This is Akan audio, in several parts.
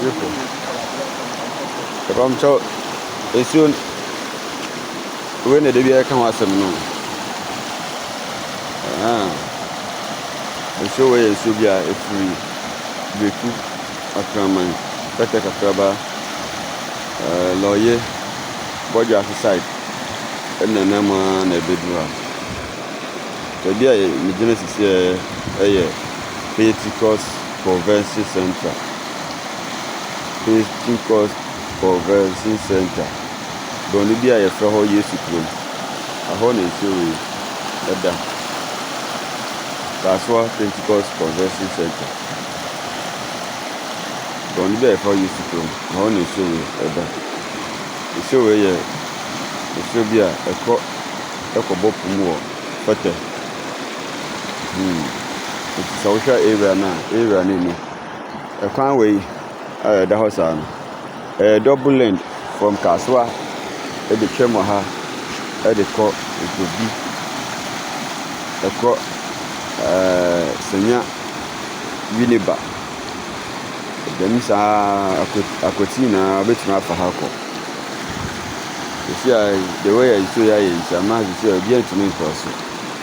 Triple. From so soon when the baby come out some no. So we should be a free Beku Akraman, Peter Kakraba, lawyer, body side, and the name on a bedroom. The dear Genesis here, Pentecost Convention Center. Pentecost Convention Center. Don't be a fellow years ago. A honey series at that. That's what Pentecost Convention Center. Don't be a fellow years ago. A honey series at that. The show here, it should be a crop more. But it's a social area now, area name. A conway, the house on a double length from Kaswa, at the Chemaha, at the court, it would be a court, Senya Viniba. The Missa Acotina, which not for Hako. You see, the way I say is a man is a dear to me person.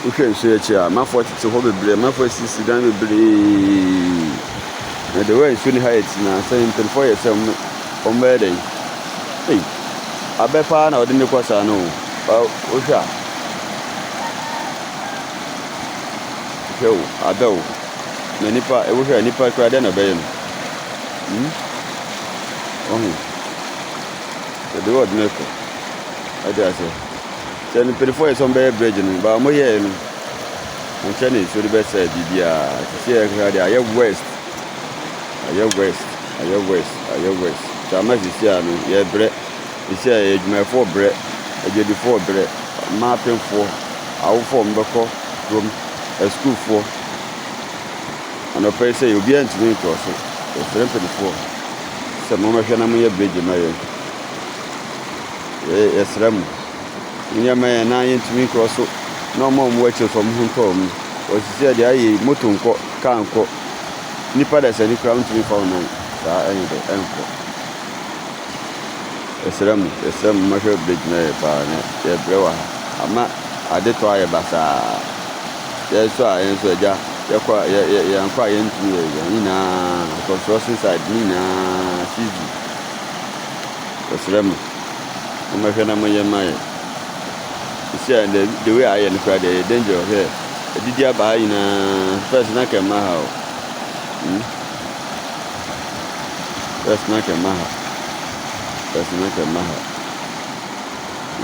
You can say, my 40 to hold my first down the blade. And the way it's really high, it's now saying 24 years on Monday. Hey, I bet Pan or didn't cross. I know. Oh, Usha. I do. Nanipa, I wish I nipa cried and obey him. The word miracle. I dare say. Then 24 years on Bay Bridge, but I'm here. And Chinese should be best said, I have West. I have West. Chamas is here, yeah, bread. It's here, my 4 bread, I did the 4 bread, mapping for our form, Boko, room, a school for. And a place you'll be to me to us. It's 24. Some moment can I be a bridge in my yes, Ram. Near my 9 to me cross. No more watches from home. Was said, I motor can't cook. Nipa da sani crown to me for no. Any day, uncle. Esram, Marshall Bridge, yeah, brewer. I did try a bassa. Yes, so I answer, you're quite into Nina, construction side, Nina, Susie. Esram, Marshall Maya. You see, the way I am cried, the danger here. Did you buy in a first knock at my house? That's not a maha. That's not a maha.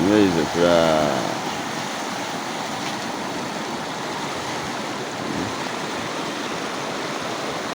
Where is the cry?